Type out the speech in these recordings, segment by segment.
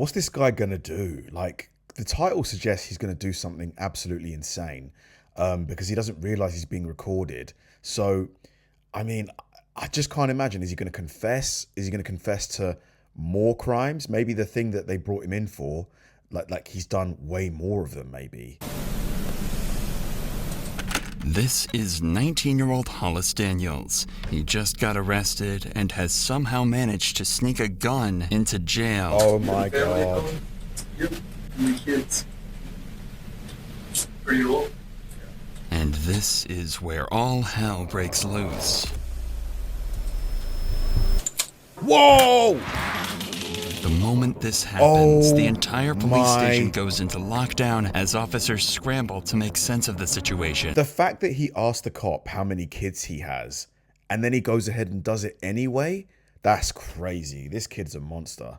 What's this guy gonna do? Like, the title suggests he's gonna do something absolutely insane, because he doesn't realize he's being recorded. So, I mean, I just can't imagine. Is he gonna confess? Is he gonna confess to more crimes? Maybe the thing that they brought him in for, like he's done way more of them, maybe. This is 19-year-old Hollis Daniels. He just got arrested and has somehow managed to sneak a gun into jail. Oh my God. Yep, my kids. Pretty old. And this is where all hell breaks loose. Whoa! The moment this happens, Oh the entire police my- station goes into lockdown as officers scramble to make sense of the situation. The fact that he asked the cop how many kids he has, and then he goes ahead and does it anyway, that's crazy. This kid's a monster.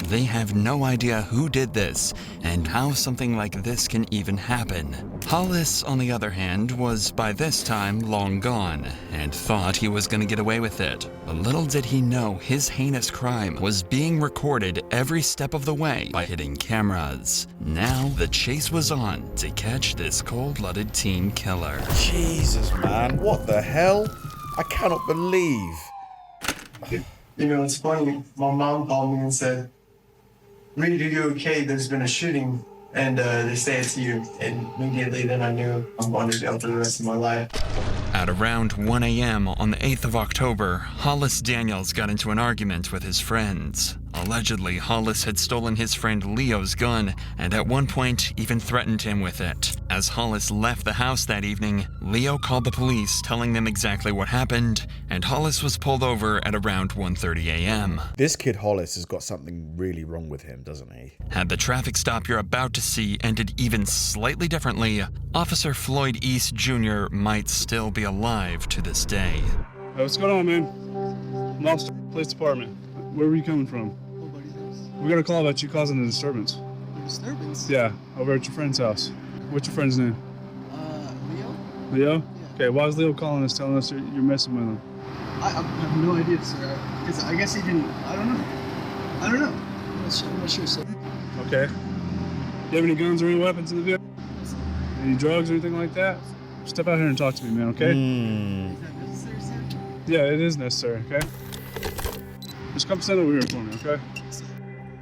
They have no idea who did this and how something like this can even happen. Hollis, on the other hand, was by this time long gone and thought he was going to get away with it. But little did he know his heinous crime was being recorded every step of the way by hidden cameras. Now the chase was on to catch this cold-blooded teen killer. Jesus, man. What the hell? I cannot believe. You know, it's funny. My mom called me and said, "Reed, are you okay? There's been a shooting, and they say it's you." And immediately then I knew I'm going to jail for the rest of my life. At around 1 a.m. on the 8th of October, Hollis Daniels got into an argument with his friends. Allegedly, Hollis had stolen his friend Leo's gun and at one point even threatened him with it. As Hollis left the house that evening, Leo called the police telling them exactly what happened, and Hollis was pulled over at around 1:30 a.m. This kid Hollis has got something really wrong with him, doesn't he? Had the traffic stop you're about to see ended even slightly differently, Officer Floyd East Jr. might still be alive to this day. Hey, what's going on, man? I'm off police department. Where were you coming from? Nobody's house. We got a call about you causing a disturbance. A disturbance? Yeah, over at your friend's house. What's your friend's name? Leo? Leo? Yeah. Okay, why is Leo calling us, telling us you're messing with him? I have no idea, sir. Because I guess he didn't. I don't know. I'm not sure, sir. Okay. You have any guns or any weapons in the vehicle? Any drugs or anything like that? Step out here and talk to me, man, okay? Is that necessary, sir? Yeah, it is necessary, okay? Just come stand over here for me, okay?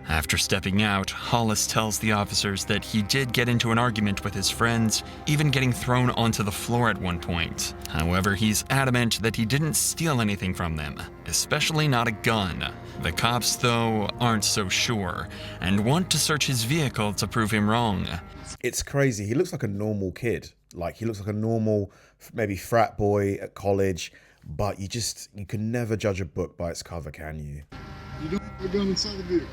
After stepping out, Hollis tells the officers that he did get into an argument with his friends, even getting thrown onto the floor at one point. However, he's adamant that he didn't steal anything from them, especially not a gun. The cops, though, aren't so sure, and want to search his vehicle to prove him wrong. It's crazy. He looks like a normal kid. Like, he looks like a normal, maybe frat boy at college, but you can never judge a book by its cover, can you? You don't have a gun inside the vehicle.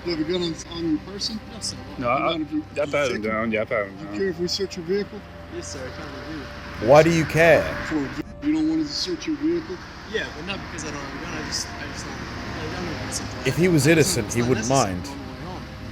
You have a gun on your person? No, sir. No, I've had him down. Yeah, I've had him Do you down. care if we search your vehicle? Yes, sir. I kind of do. Why do you care? You don't want us to search your vehicle? Yeah, but not because I don't have a gun. I just don't. Like, I don't know something. If he was innocent, It's he not wouldn't necessary mind. on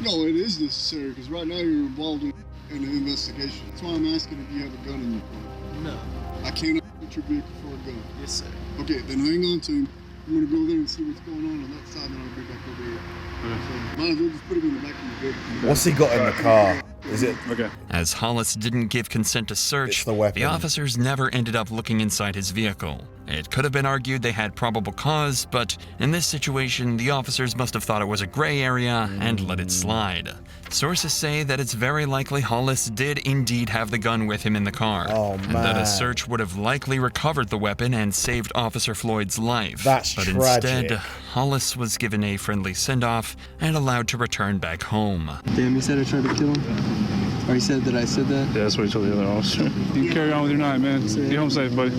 my own. No, it is necessary because right now you're involved in an investigation. That's why I'm asking if you have a gun in your car. No. I cannot search your vehicle for a gun. Yes, sir. Okay, then hang on to him. I'm gonna go there and see what's going on that side, and I'll be back over here. So might as well just put him in the back of the vehicle. What's he got in the car? Is it? Okay. As Hollis didn't give consent to search, It's the weapon. officers never ended up looking inside his vehicle. It could have been argued they had probable cause, but in this situation, the officers must have thought it was a gray area and let it slide. Sources say that it's very likely Hollis did indeed have the gun with him in the car, Oh, and that man. a search would have likely recovered the weapon and saved Officer Floyd's life. That's but tragic. instead, Hollis was given a friendly send-off and allowed to return back home. Damn, he said I tried to kill him? Or he said that I said that? Yeah, that's what he told the other officer. You can carry on with your night, man. Get home safe, buddy.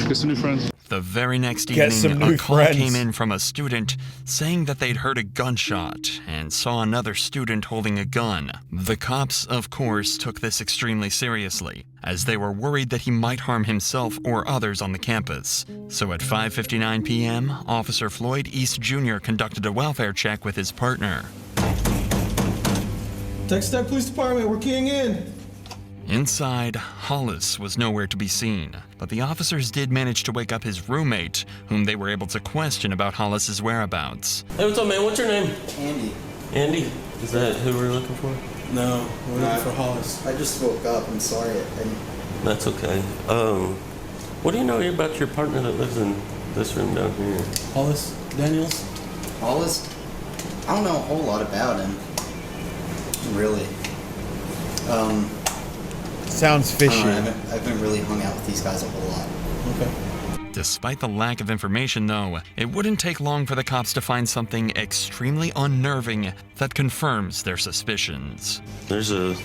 Get some new friends. The very next Get some evening, new a call friends. came in from a student saying that they'd heard a gunshot and saw another student holding a gun. The cops, of course, took this extremely seriously, as they were worried that he might harm himself or others on the campus. So at 5:59 p.m., Officer Floyd East Jr. conducted a welfare check with his partner. Texas Tech Police Department, we're keying in. Inside, Hollis was nowhere to be seen, but the officers did manage to wake up his roommate, whom they were able to question about Hollis's whereabouts. Hey, what's up, man? What's your name? Andy. Andy? Is that who we're looking for? No, we're looking for Hollis. I just woke up. I'm sorry. That's okay. What do you know about your partner that lives in this room down here? Hollis Daniels? Hollis? I don't know a whole lot about him. Really. Sounds fishy. I haven't really hung out with these guys a whole lot. Okay. Despite the lack of information, though, it wouldn't take long for the cops to find something extremely unnerving that confirms their suspicions. There's a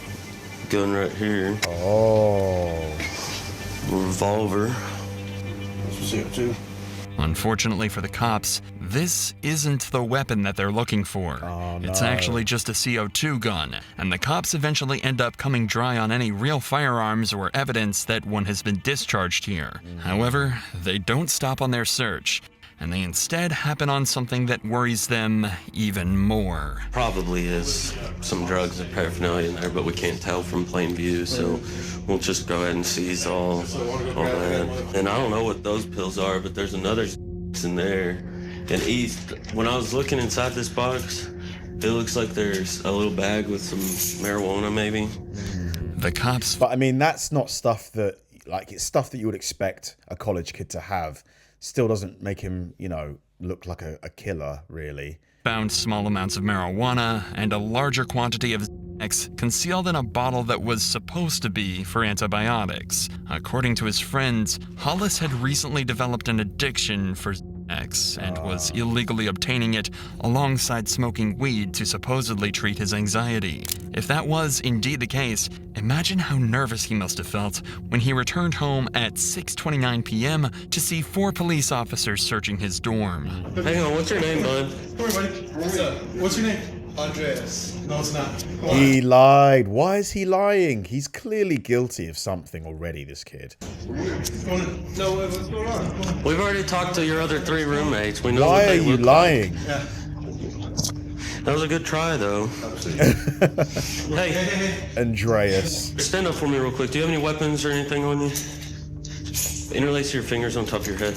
gun right here. Oh. Revolver. CO2. Unfortunately for the cops, this isn't the weapon that they're looking for. Oh, no. It's actually just a CO2 gun, and the cops eventually end up coming dry on any real firearms or evidence that one has been discharged here. However, they don't stop on their search, and they instead happen on something that worries them even more. Probably is some drugs or paraphernalia in there, but we can't tell from plain view, so we'll just go ahead and seize all that. And I don't know what those pills are, but there's another in there. And when I was looking inside this box, it looks like there's a little bag with some marijuana, maybe. The cops... But I mean, that's not stuff that, like, it's stuff that you would expect a college kid to have. Still doesn't make him, you know, look like a killer, really. Found small amounts of marijuana and a larger quantity of X concealed in a bottle that was supposed to be for antibiotics. According to his friends, Hollis had recently developed an addiction for X and was illegally obtaining it alongside smoking weed to supposedly treat his anxiety. If that was indeed the case, imagine how nervous he must have felt when he returned home at 6:29 p.m. to see 4 police officers searching his dorm. Hang on, what's your name, bud? Come here, buddy. What's up? What's your name? Andreas. No, it's not. Come on. He lied. Why is he lying? He's clearly guilty of something already, this kid. What's going on? No, what's going on? Come on. We've already talked to your other 3 roommates. We know Why what are they you look lying? Yeah. Like. That was a good try, though. Hey, Andreas. stand up for me real quick. Do you have any weapons or anything on you? Interlace your fingers on top of your head.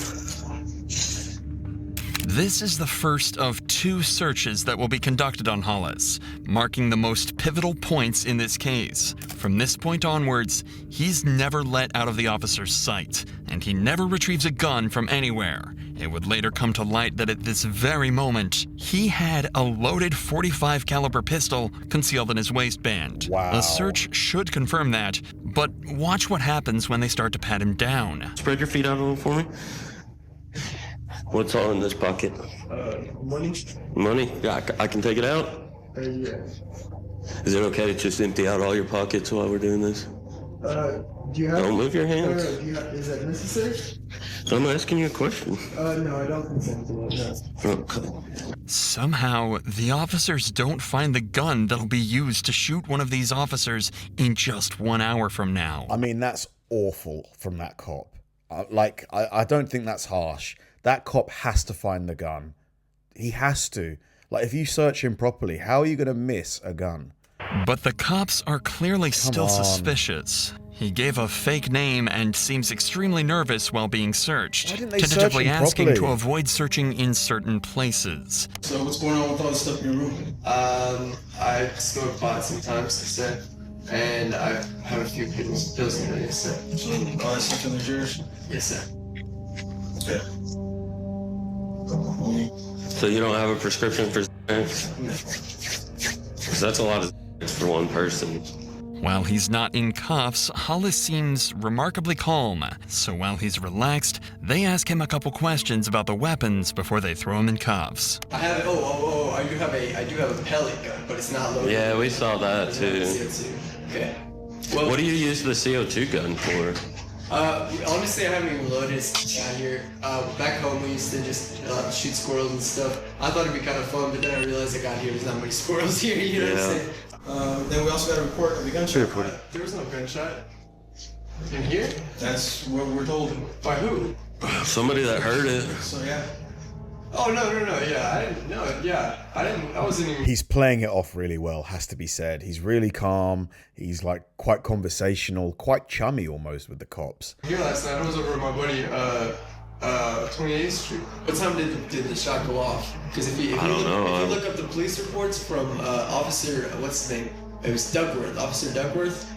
This is the first of 2 searches that will be conducted on Hollis, marking the most pivotal points in this case. From this point onwards, he's never let out of the officer's sight, and he never retrieves a gun from anywhere. It would later come to light that at this very moment, he had a loaded .45 caliber pistol concealed in his waistband. Wow. A search should confirm that, but watch what happens when they start to pat him down. Spread your feet out a little for me. What's all in this pocket? Money? Money? Yeah, I can take it out? Yeah. Is it okay to just empty out all your pockets while we're doing this? Do you have? Don't move your hands. Do you have, is that necessary? I'm asking you a question. No, I don't consent to that. Okay. Somehow, the officers don't find the gun that'll be used to shoot one of these officers in just 1 hour from now. I mean, that's awful from that cop. I don't think that's harsh. That cop has to find the gun. He has to. Like, if you search him properly, how are you going to miss a gun? But the cops are clearly still on. suspicious. He gave a fake name and seems extremely nervous while being searched, Why didn't they search tentatively him asking properly? to avoid searching in certain places. So what's going on with all the stuff in your room? I smoke pot sometimes, sir. And I have a few pills in there, yes, sir. All that stuff in there's yours? Yes, sir. Okay. So you don't have a prescription for Xanax? Because that's a lot of Xanax for one person. While he's not in cuffs, Hollis seems remarkably calm. So while he's relaxed, they ask him a couple questions about the weapons before they throw him in cuffs. I have I do have a pellet gun, but it's not loaded. Yeah, we saw that It's not too. CO2. Okay. Well, What do you use the CO2 gun for? honestly, I haven't even loaded it down here. Back home, we used to just shoot squirrels and stuff. I thought it'd be kind of fun, but then I realized I got here, there's not many squirrels here, you know what I'm saying? Then we also got a report of a gunshot. There was no gunshot. In here? That's what we're told. By who? Somebody that heard it. So yeah. Oh, no, yeah, I didn't know it, yeah. I wasn't even... He's playing it off really well, has to be said. He's really calm. He's like quite conversational, quite chummy almost with the cops. Here last night, I was over with my buddy, 28th Street. What time did the shot go off? Because if you look up the police reports from Officer, what's his name? It was Duckworth, Officer Duckworth.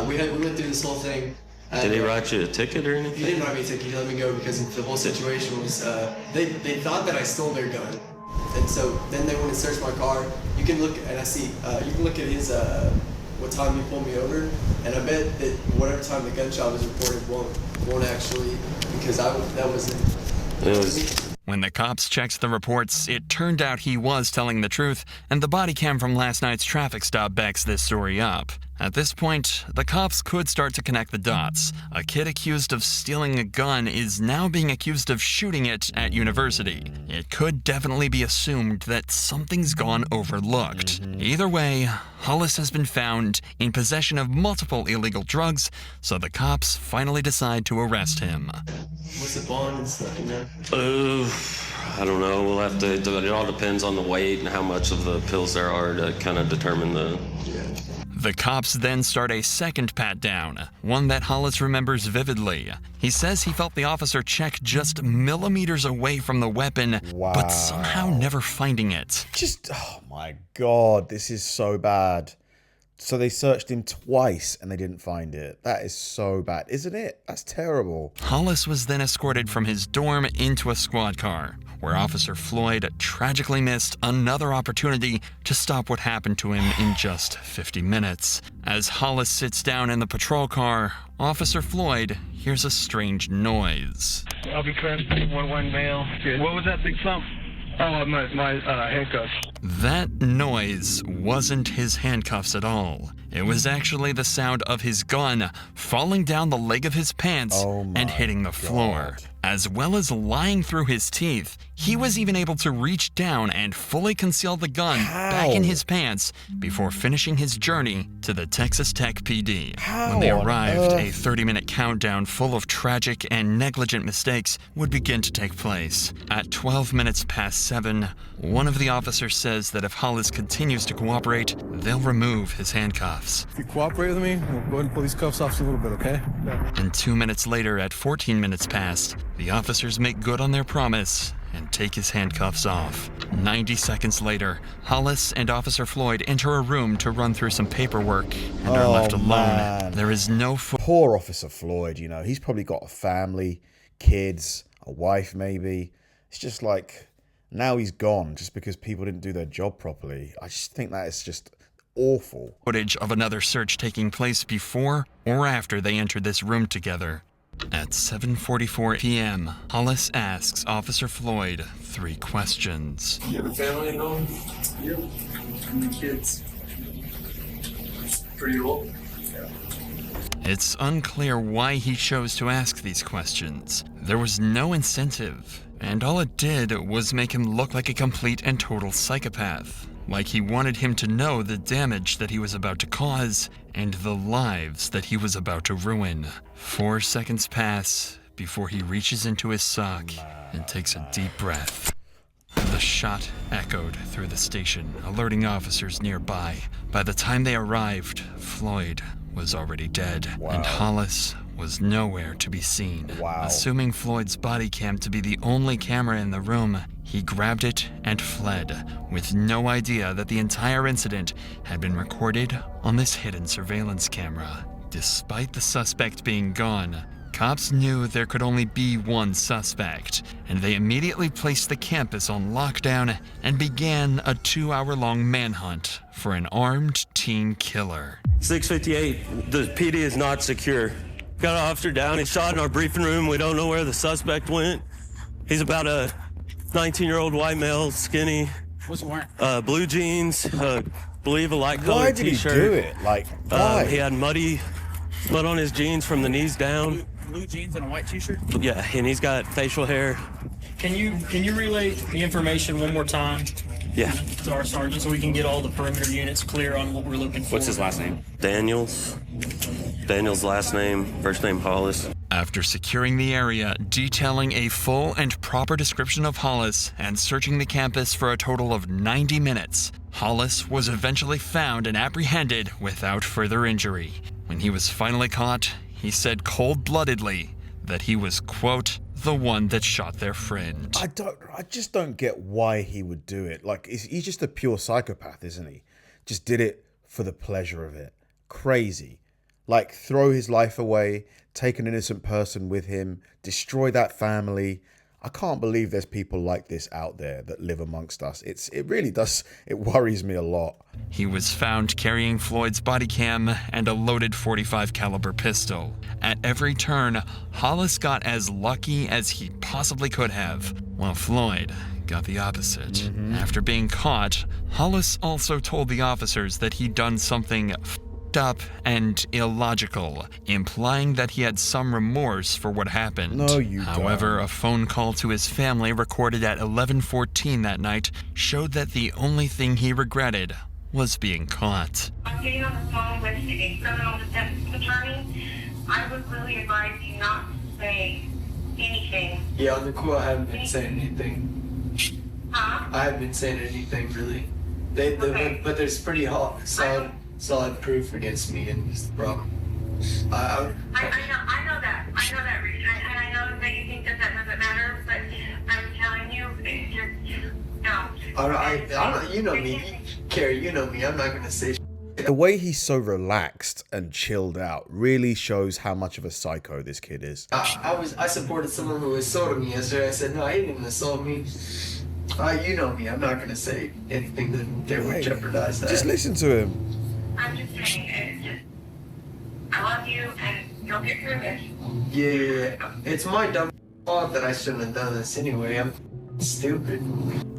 We went through this whole thing. Did he write you a ticket or anything? He didn't write me a ticket. He let me go because the whole situation was they thought that I stole their gun, and so then they went and searched my car. You can look and you can look at his what time he pulled me over, and I bet that whatever time the gunshot was reported won't actually, because that wasn't. It was. When the cops checked the reports, it turned out he was telling the truth, and the body cam from last night's traffic stop backs this story up. At this point, the cops could start to connect the dots. A kid accused of stealing a gun is now being accused of shooting it at university. It could definitely be assumed that something's gone overlooked. Either way, Hollis has been found in possession of multiple illegal drugs, so the cops finally decide to arrest him. What's the bond and stuff, you know? I don't know. We'll have to. It all depends on the weight and how much of the pills there are to kind of determine the. The cops then start a second pat-down, one that Hollis remembers vividly. He says he felt the officer check just millimeters away from the weapon, but somehow never finding it. Oh my God, this is so bad. So they searched him twice and they didn't find it. That is so bad, isn't it? That's terrible. Hollis was then escorted from his dorm into a squad car, where Officer Floyd tragically missed another opportunity to stop what happened to him in just 50 minutes. As Hollis sits down in the patrol car, Officer Floyd hears a strange noise. I'll be clear. 1-1 male. What was that big thump? Oh, my handcuffs. That noise wasn't his handcuffs at all. It was actually the sound of his gun falling down the leg of his pants and hitting the floor. As well as lying through his teeth, he was even able to reach down and fully conceal the gun back in his pants before finishing his journey to the Texas Tech PD. When they arrived, a 30-minute countdown full of tragic and negligent mistakes would begin to take place. At 12 minutes past 7, one of the officers says that if Hollis continues to cooperate, they'll remove his handcuffs. If you cooperate with me, we'll go ahead and pull these cuffs off a little bit, okay? And 2 minutes later, at 14 minutes past, the officers make good on their promise and take his handcuffs off. 90 seconds later, Hollis and Officer Floyd enter a room to run through some paperwork and are left alone. Man. There is no Poor Officer Floyd, you know, he's probably got a family, kids, a wife maybe. It's just like, now he's gone just because people didn't do their job properly. I just think that is just awful. Footage of another search taking place before or after they entered this room together. At 7:44 p.m., Hollis asks Officer Floyd 3 questions. You have a family at home? Yep. And kids. Pretty old? It's unclear why he chose to ask these questions. There was no incentive, and all it did was make him look like a complete and total psychopath. Like he wanted him to know the damage that he was about to cause and the lives that he was about to ruin. 4 seconds pass before he reaches into his sock and takes a deep breath. The shot echoed through the station, alerting officers nearby. By the time they arrived, Floyd was already dead, and Hollis was nowhere to be seen. Assuming Floyd's body cam to be the only camera in the room, he grabbed it and fled, with no idea that the entire incident had been recorded on this hidden surveillance camera. Despite the suspect being gone, cops knew there could only be one suspect, and they immediately placed the campus on lockdown and began a 2-hour-long manhunt for an armed teen killer. 658, the PD is not secure. Got an officer down, he shot in our briefing room. We don't know where the suspect went. He's about a 19-year-old white male, skinny. What's he wearing? Blue jeans, believe a light colored t-shirt. Why did he do it? Like, why? He had mud on his jeans from the knees down. Blue jeans and a white t-shirt? Yeah, and he's got facial hair. Can you relay the information one more time? Yeah. To our sergeant so we can get all the perimeter units clear on what we're looking for. What's his last name? Daniel's last name, first name Hollis. After securing the area, detailing a full and proper description of Hollis, and searching the campus for a total of 90 minutes, Hollis was eventually found and apprehended without further injury. When he was finally caught, he said cold-bloodedly that he was, quote, the one that shot their friend. I just don't get why he would do it. Like, he's just a pure psychopath, isn't he? Just did it for the pleasure of it. Crazy. Like, throw his life away, take an innocent person with him, destroy that family. I can't believe there's people like this out there that live amongst us. It really does, it worries me a lot. He was found carrying Floyd's body cam and a loaded .45 caliber pistol. At every turn, Hollis got as lucky as he possibly could have, while Floyd got the opposite. After being caught, Hollis also told the officers that he'd done something up and illogical, implying that he had some remorse for what happened. No, you However, don't. a phone call to his family recorded at 11:14 that night showed that the only thing he regretted was being caught. I'm getting on the phone with a criminal defense attorney. I would really advise you not to say anything. Yeah, on the call, I haven't been saying anything. Huh? I haven't been saying anything really. Okay. But there's pretty solid proof against me, and it's the problem. I know that. I know that, Reese. And I know that you think that doesn't matter, but I'm telling you, it's just, no. I don't, you know me, Carrie, you know me, I'm not gonna say The way he's so relaxed and chilled out really shows how much of a psycho this kid is. I supported someone who assaulted me yesterday. I said, no, he didn't assault me. You know me, I'm not gonna say anything that would jeopardize that. Just listen to him. I'm just saying, it's just, I love you, and you'll get through this. Yeah, it's my dumb fault that I shouldn't have done this anyway. I'm stupid.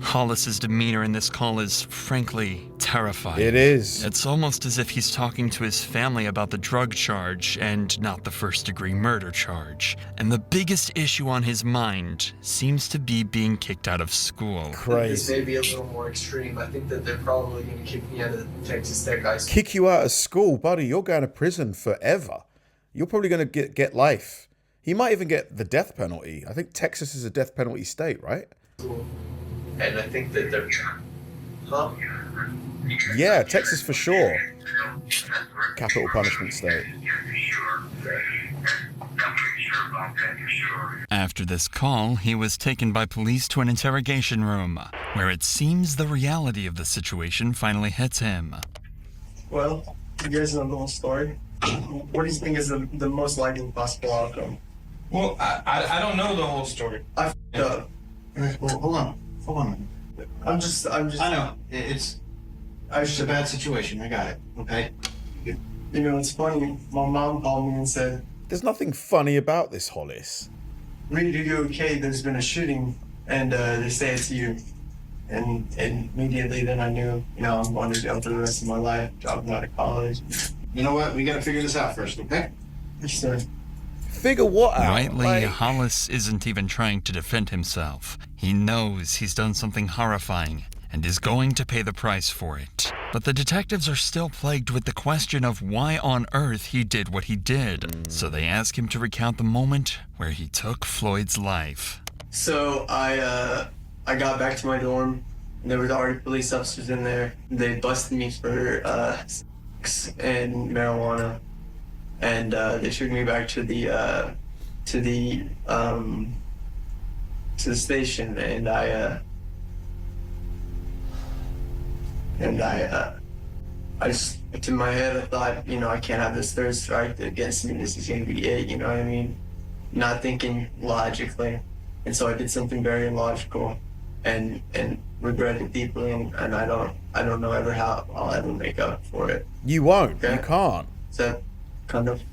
Hollis's demeanor in this call is frankly terrifying. It is. It's almost as if he's talking to his family about the drug charge and not the first-degree murder charge. And the biggest issue on his mind seems to be being kicked out of school. This Crazy. may be a little more extreme. I think that they're probably going to kick me out of Texas Tech High School. Kick you out of school, buddy. You're going to prison forever. You're probably going to get life. He might even get the death penalty. I think Texas is a death penalty state, right? And I think that they're... Huh? Yeah, Texas for sure. Capital punishment state. After this call, he was taken by police to an interrogation room, where it seems the reality of the situation finally hits him. Well, you guys know the whole story. What do you think is the most likely possible outcome? Well, I don't know the whole story. I f***ed up. Well, hold on. I'm just. I know it's just a bad situation. I got it. Okay. You know, it's funny. My mom called me and said, There's nothing funny about this, Hollis. "Reed, are you okay? There's been a shooting, and they say it's you." And immediately then I knew, I'm going to jail for the rest of my life, dropping out of college. You know what? We got to figure this out first, okay? Yes, sir. Figure what out? Rightly, Like, Hollis isn't even trying to defend himself. He knows he's done something horrifying and is going to pay the price for it. But the detectives are still plagued with the question of why on earth he did what he did. So they ask him to recount the moment where he took Floyd's life. So I got back to my dorm. There was already police officers in there. They busted me for sex and marijuana, and they took me back to the station, and I just, in my head, I thought, I can't have this third strike against me. This is gonna be it. You know what I mean? Not thinking logically, and so I did something very illogical, and regret it deeply, and I don't know ever how I'll ever make up for it. You won't. Okay. You can't. Does that kind of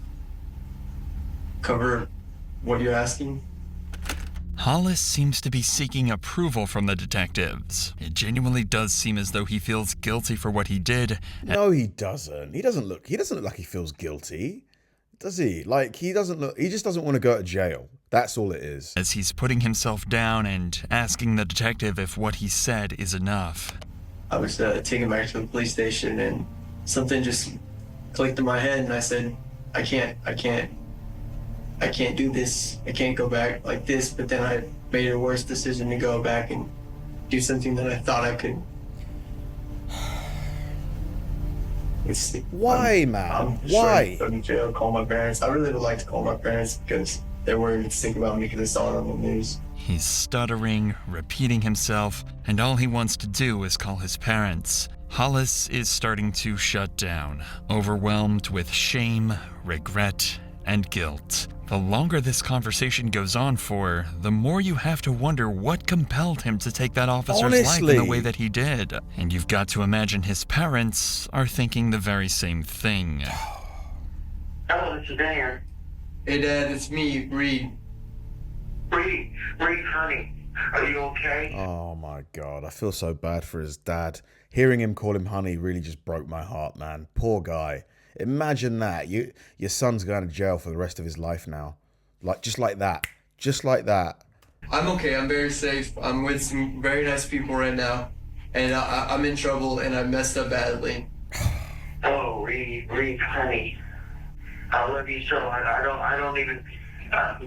cover what you're asking? Hollis seems to be seeking approval from the detectives. It genuinely does seem as though he feels guilty for what he did. No, he doesn't. He doesn't look like he feels guilty, does he? Like, he just doesn't want to go to jail. That's all it is. As he's putting himself down and asking the detective if what he said is enough. I was taken back to the police station, and something just clicked in my head, and I said, I can't I can't do this. I can't go back like this. But then I made a worse decision to go back and do something that I thought I could. Why, man? Why? Go to jail, call my parents. I really would like to call my parents because they're worried to think about me because they saw it on the news. He's stuttering, repeating himself, and all he wants to do is call his parents. Hollis is starting to shut down, overwhelmed with shame, regret, and guilt. The longer this conversation goes on for, the more you have to wonder what compelled him to take that officer's life in the way that he did. And you've got to imagine his parents are thinking the very same thing. Hello, this is Dan. Hey, Dad, it's me, Reed. Reed, honey, are you okay? Oh my God, I feel so bad for his dad. Hearing him call him honey really just broke my heart, man. Poor guy. Imagine that. Your son's going to jail for the rest of his life now. Just like that. Just like that. I'm okay. I'm very safe. I'm with some very nice people right now. And I'm in trouble and I messed up badly. Oh, Reed, honey. I love you so much. I don't even... it'll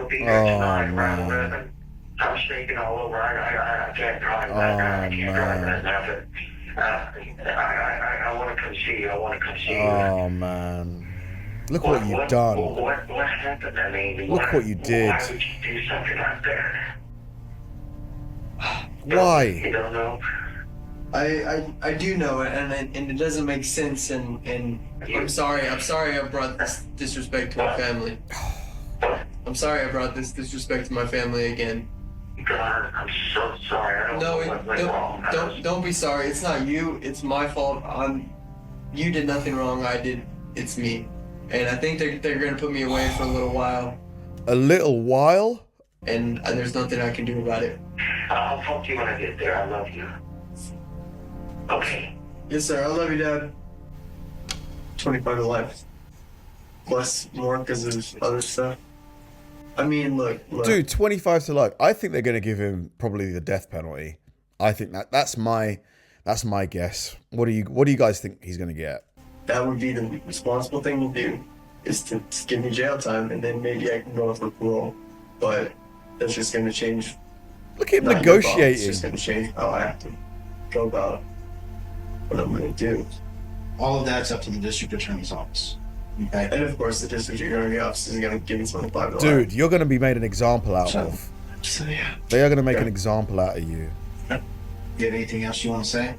be here tonight, around 11. I'm shaking all over. I can't drive right now. I can't drive right now, but... I want to come see you. Oh, man. Look what you've done. What happened? I mean, Look what you did. Why would you do something like that? Why? You don't know? I do know it, and it doesn't make sense, and I'm sorry I brought this disrespect to my family. I'm sorry I brought this disrespect to my family again. God, I'm so sorry. I don't know what went wrong. Don't be sorry. It's not you. It's my fault. You did nothing wrong. I did. It's me. And I think they're gonna put me away for a little while. A little while? And there's nothing I can do about it. I'll talk to you when I get there. I love you. Okay. Yes, sir. I love you, Dad. 25 to life. Plus more because of other stuff. I mean, look. Dude, 25 to life. I think they're going to give him probably the death penalty. I think that's my guess. What do you guys think he's going to get? That would be the responsible thing to do, is to give me jail time, and then maybe I can go for parole. But that's just going to change. Look at him negotiating. It's just going to change how I have to go about what I'm going to do. All of that's up to the district attorney's office. Okay. And of course, the district attorney's office is going to give me 25 to life. Dude, you're going to be made an example out of. So, yeah. They are going to make an example out of you. You have anything else you want to say?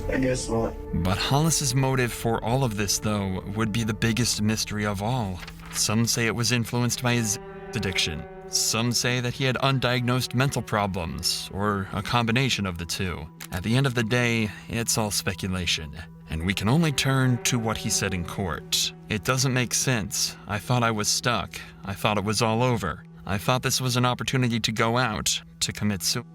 I guess not. But Hollis's motive for all of this, though, would be the biggest mystery of all. Some say it was influenced by his addiction. Some say that he had undiagnosed mental problems, or a combination of the two. At the end of the day, it's all speculation, and we can only turn to what he said in court. It doesn't make sense. I thought I was stuck. I thought it was all over. I thought this was an opportunity to go out, to commit suicide.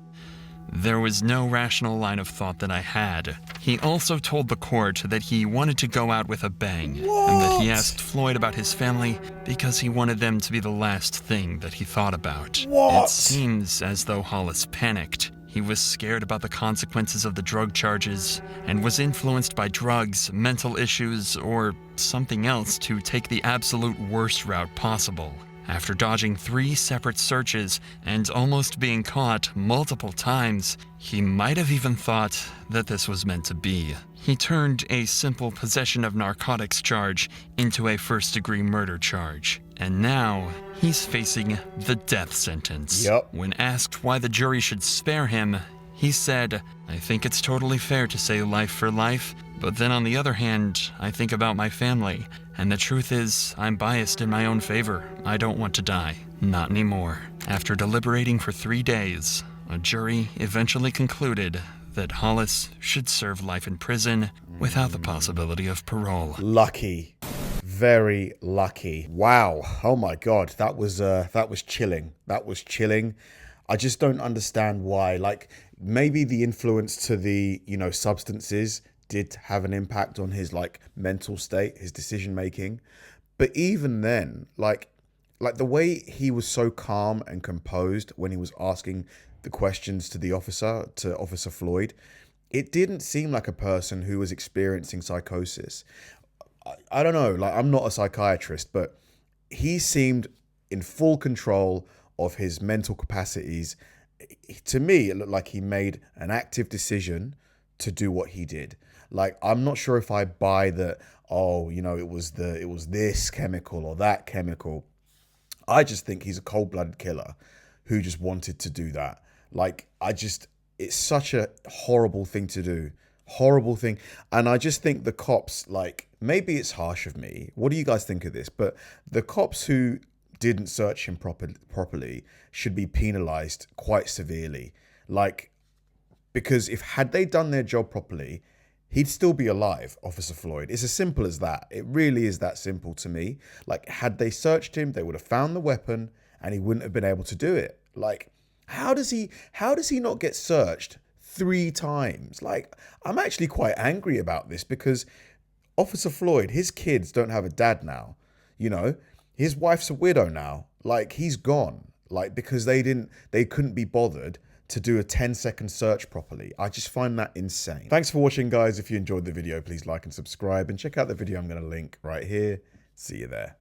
There was no rational line of thought that I had. He also told the court that he wanted to go out with a bang, and that he asked Floyd about his family because he wanted them to be the last thing that he thought about. It seems as though Hollis panicked. He was scared about the consequences of the drug charges, and was influenced by drugs, mental issues, or something else to take the absolute worst route possible. After dodging 3 separate searches and almost being caught multiple times, he might have even thought that this was meant to be. He turned a simple possession of narcotics charge into a first-degree murder charge. And now, he's facing the death sentence. Yep. When asked why the jury should spare him, he said, "I think it's totally fair to say life for life, but then on the other hand, I think about my family. And the truth is, I'm biased in my own favor. I don't want to die. Not anymore." After deliberating for 3 days, a jury eventually concluded that Hollis should serve life in prison without the possibility of parole. Lucky. Very lucky. Wow. Oh my God. That was chilling. That was chilling. I just don't understand why. Like, maybe the influence to the, substances did have an impact on his mental state, his decision making. But even then, like the way he was so calm and composed when he was asking the questions to Officer Floyd, it didn't seem like a person who was experiencing psychosis. I don't know, like, I'm not a psychiatrist, but he seemed in full control of his mental capacities. To me, it looked like he made an active decision to do what he did. Like, I'm not sure if I buy that, oh, you know, it was this chemical or that chemical. I just think he's a cold-blooded killer who just wanted to do that. Like, it's such a horrible thing to do. Horrible thing. And I just think the cops, like, maybe it's harsh of me. What do you guys think of this? But the cops who didn't search him properly should be penalized quite severely. Like, because had they done their job properly, he'd still be alive, Officer Floyd. It's as simple as that. It really is that simple to me. Like, had they searched him, they would have found the weapon and he wouldn't have been able to do it. Like, how does he not get searched 3 times? Like, I'm actually quite angry about this because Officer Floyd, his kids don't have a dad now. You know, his wife's a widow now. Like, he's gone. Like, because they couldn't be bothered to do a 10-second search properly. I just find that insane. Thanks for watching, guys. If you enjoyed the video, please like and subscribe, and check out the video I'm going to link right here. See you there.